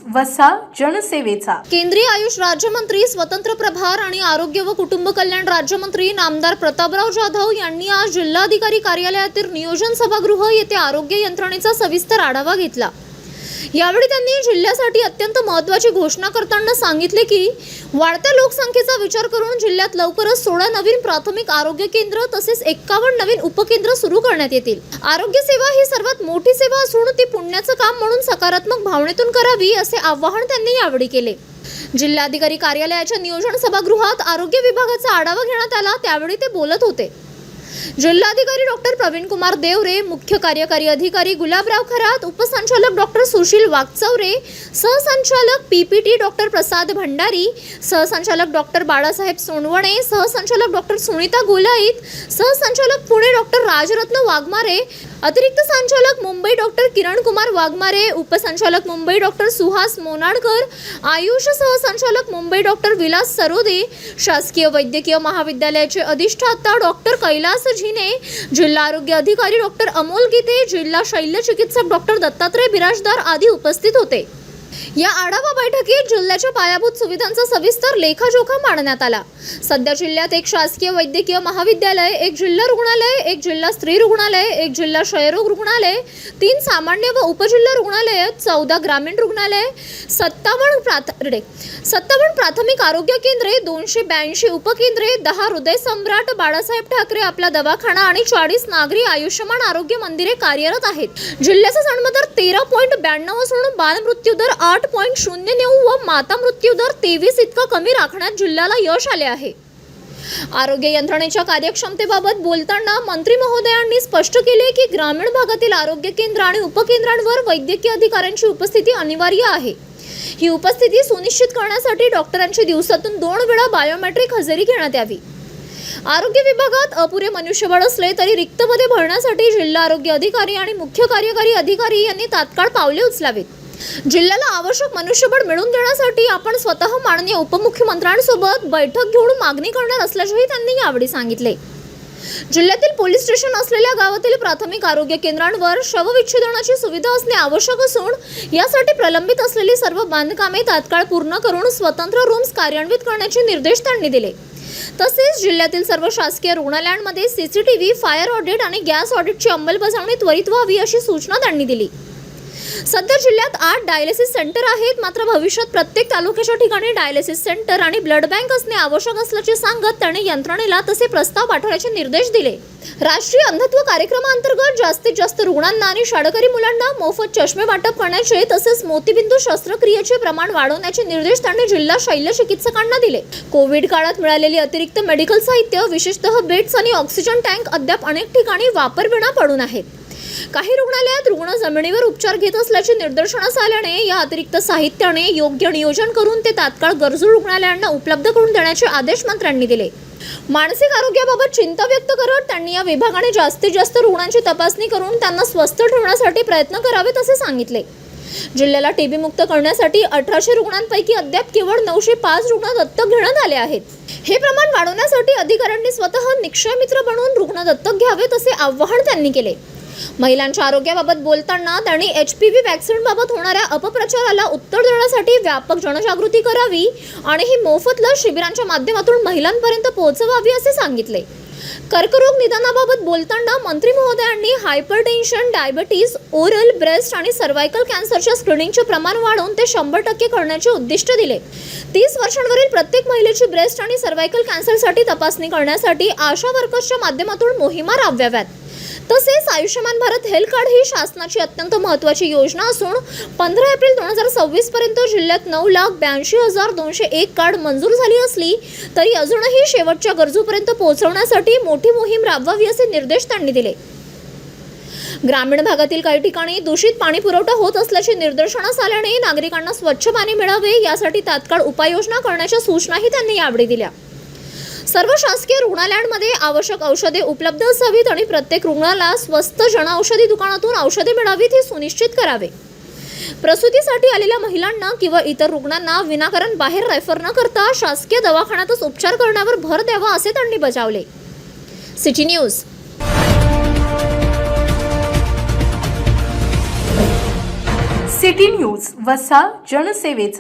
वसा जनसेवेचा। केंद्रीय आयुष राज्यमंत्री, स्वतंत्र प्रभार आणि आरोग्य व कुटुंब कल्याण राज्यमंत्री नामदार प्रतापराव जाधव यांनी आज जिल्हाधिकारी कार्यालयातील नियोजन सभागृह येथे आरोग्य यंत्रणेचा सविस्तर आढावा घेतला। यावेळी त्यांनी जिल्ह्यासाठी अत्यंत महत्त्वाची घोषणा करताना सांगितले की वाढत्या लोकसंख्येचा विचार करून जिल्ह्यात लवकरच 16 नवीन प्राथमिक आरोग्य केंद्र तसेच 51 नवीन उपकेंद्र सुरू करण्यात येतील। आरोग्य सेवा ही सर्वात मोठी सेवा असून ती पुण्याचं काम म्हणून सकारात्मक भावनेतून करावी असे आवाहन त्यांनी यावेळी केले। जिल्हाधिकारी कार्यालयाच्या नियोजन सभागृहात आरोग्य विभागाचा आढावा घेण्यात आला, त्यावेळी ते बोलत होते। जिल्हाधिकारी डॉक्टर प्रवीण कुमार देवरे, मुख्य कार्यकारी अधिकारी गुलाबराव खरात, उपसंचालक डॉक्टर सुशील वागचौरे, सहसंचालक पीपीटी डॉक्टर प्रसाद भंडारी, सहसंचालक डॉक्टर बाळासाहेब सोनवणे, सहसंचालक डॉक्टर सुनीता गोलाईत, सहसंचालक पुणे डॉक्टर राजरत्न वाघमारे, अतिरिक्त संचालक मुंबई डॉक्टर किरण कुमार वाघमारे, उपसंचालक मुंबई डॉक्टर सुहास मोनाडकर, आयुष सहसंचालक मुंबई डॉक्टर विलास सरोदे, शासकीय वैद्यकीय महाविद्यालयाचे अधिष्ठाता डॉक्टर कैलास झिने, जिल्हा आरोग्य अधिकारी डॉक्टर अमोल गीते, जिल्हा शल्य चिकित्सक डॉक्टर दत्तात्रय बिराजदार आदी उपस्थित होते। या आढावा बैठकीत जिल्ह्याच्या पायाभूत सुविधांचा सविस्तर लेखाजोखा मांडण्यात आला। सध्या जिल्ह्यात एक शासकीय वैद्यकीय महाविद्यालय, एक जिल्हा रुग्णालय, एक जिल्हा स्त्री रुग्णालय, एक जिल्हा क्षयरोग रुग्णालय, 3 सामान्य व उपजिल्हा रुग्णालय, 14 ग्रामीण रुग्णालय, 57 प्राथमिक आरोग्य केंद्रे, 282 उपकेंद्रे, 10 हृदय सम्राट बाळासाहेब ठाकरे आपला दवाखाना आणि 40 नागरी आयुष्यमान आरोग्य मंदिरे कार्यरत आहेत। जिल्ह्याचा जन्मदर 13.92 असून बाल मृत्यूदर 8.09 व माता मृत्यूदर 23 इतका कमी राखण्यात जिल्ह्याला यश आले आहे। आरोग्य यंत्रणेच्या कार्यक्षमतेबाबत बोलताना मंत्री महोदयांनी स्पष्ट केले की ग्रामीण भागातील आरोग्य केंद्र आणि उपकेंद्रांवर वैद्यकीय अधिकाऱ्यांची उपस्थिती अनिवार्य आहे। ही उपस्थिती सुनिश्चित करण्यासाठी डॉक्टरांची दिवसातून 2 वेळा बायोमेट्रिक हजेरी घेण्यात यावी। आरोग्य विभागात अपुरे मनुष्यबळ असले तरी रिक्त पदे भरण्यासाठी जिल्हा आरोग्य अधिकारी आणि मुख्य कार्यकारी अधिकारी यांनी तात्काळ पावले उचलावीत। जिल्ह्याला आवश्यक मनुष्यबळ मिळवून देण्यासाठी आपण स्वतः माननीय उपमुख्यमंत्र्यांसोबत बैठक घेऊन मागणी करणार असल्याचेही त्यांनी यावेळी सांगितले। जिल्ह्यातील पोलीस स्टेशन असलेल्या गावातील प्राथमिक आरोग्य केंद्रांवर शवविच्छेदनाची सुविधा असणे आवश्यक असून यासाठी प्रलंबित असलेली सर्व बांधकामे तात्काळ पूर्ण करून स्वतंत्र रूम्स कार्यान्वित करण्याचे निर्देश त्यांनी दिले। तसेच जिल्ह्यातील सर्व शासकीय रुग्णालयांमध्ये सीसीटीव्ही, फायर ऑडिट आणि गॅस ऑडिटची अंमलबजावणी त्वरित व्हावी अशी सूचना त्यांनी दिली। सध्या जिल्ह्यात 8 डायलिसिस सेंटर आहेत, मात्र भविष्यात प्रत्येक तालुक्याच्या ठिकाणी डायलिसिस सेंटर आणि ब्लड बँक असणे आवश्यक असल्याचे सांगत त्यांनी यंत्रणेला तसे प्रस्ताव पाठवण्याचे निर्देश दिले। राष्ट्रीय अंधत्व कार्यक्रमांतर्गत जास्तीत जास्त रुग्णांना आणि शाळकरी मुलांना मोफत चष्मे वाटप करण्याचे तसेच मोतीबिंदू शस्त्रक्रियेचे प्रमाण वाढवण्याचे निर्देश त्यांनी जिल्हा शल्य चिकित्सकांना दिले। कोविड काळात मिळालेली अतिरिक्त मेडिकल साहित्य, विशेषतः बेड्स आणि ऑक्सिजन टँक अद्याप अनेक ठिकाणी वापरविना पडून आहेत। काही रुग्णालयात रुग्ण जमिनीवर उपचार घेत असल्याचे निदर्शनास आल्याने या अतिरिक्त साहित्याने योग्य नियोजन करून ते तात्काळ गरजू रुग्णालयांना उपलब्ध करून देण्याचे आदेश मंत्र्यांनी दिले। मानसिक आरोग्याबाबत चिंता व्यक्त करत त्यांनी या विभागाने जास्तीत जास्त रुग्णांची तपासणी करून त्यांना स्वस्थ ठेवण्यासाठी प्रयत्न करावेत असे सांगितले। जिल्ह्याला टीबी मुक्त करण्यासाठी 1800 रुग्णांपैकी अद्याप केवळ 905 रुग्ण दत्तक घेण्यात आले आहेत। हे प्रमाण वाढवण्यासाठी अधिकाऱ्यांनी स्वतः निक्षय मित्र बनवून रुग्ण दत्तक घ्यावेत असे आवाहन त्यांनी केले। महिलांच्या आरोग्याबाबत बोलताना त्यांनी HPV वॅक्सिनबाबत होणाऱ्या अपप्रचाराला उत्तर देण्यासाठी व्यापक जनजागृती करावी आणि ही मोफत लस शिबिरांच्या माध्यमातून महिलांपर्यंत पोहोचवावी असे सांगितले। कर्करोग निदानाबाबत बोलताना मंत्री महोदयांनी हायपरटेन्शन, डायबिटीज, ओरल, ब्रेस्ट आणि सर्वायकल कॅन्सरच्या स्क्रीनिंगचे प्रमाण वाढवून ते 100% करण्याचे उद्दिष्ट दिले। 30 वर्षांवरील प्रत्येक महिलेची ब्रेस्ट आणि सर्वायकल कॅन्सरसाठी तपासणी करण्यासाठी आशा वर्कर्सच्या माध्यमातून मोहिमा राबवाव्यात। तसेच आयुष्यमान भारत हेल्थ कार्ड ही शासनाची अत्यंत महत्त्वाची योजना असून 15 एप्रिल 2026 पर्यंत जिल्ह्यात 9,82,201 कार्ड मंजूर झाली असली तरी अजूनही शेवटच्या गरजूपर्यंत पोहोचवण्यासाठी मोठी मोहीम राबवावी असे निर्देश त्यांनी दिले। ग्रामीण भागातील काही ठिकाणी दूषित पाणी पुरवठा होत असल्याचे निदर्शनास आल्याने नागरिकांना स्वच्छ पाणी मिळावे यासाठी तात्काळ उपाययोजना करण्याच्या सूचनाही त्यांनी यावेळी दिल्या। सर्व शासकीय रुग्णालयांमध्ये आवश्यक औषधे उपलब्ध असावीत आणि प्रत्येक रुग्णाला स्वस्त जनऔषधी दुकानातून औषधे मिळावीत हे सुनिश्चित करावे। प्रसूतीसाठी आलेल्या महिलांना किंवा इतर रुग्णांना विनाकारण बाहेर रेफर न करता शासकीय दवाखान्यातच उपचार करण्यावर भर द्यावा असे त्यांनी बजावले। City news. सिटी न्यूज वसा जनसेवेचा.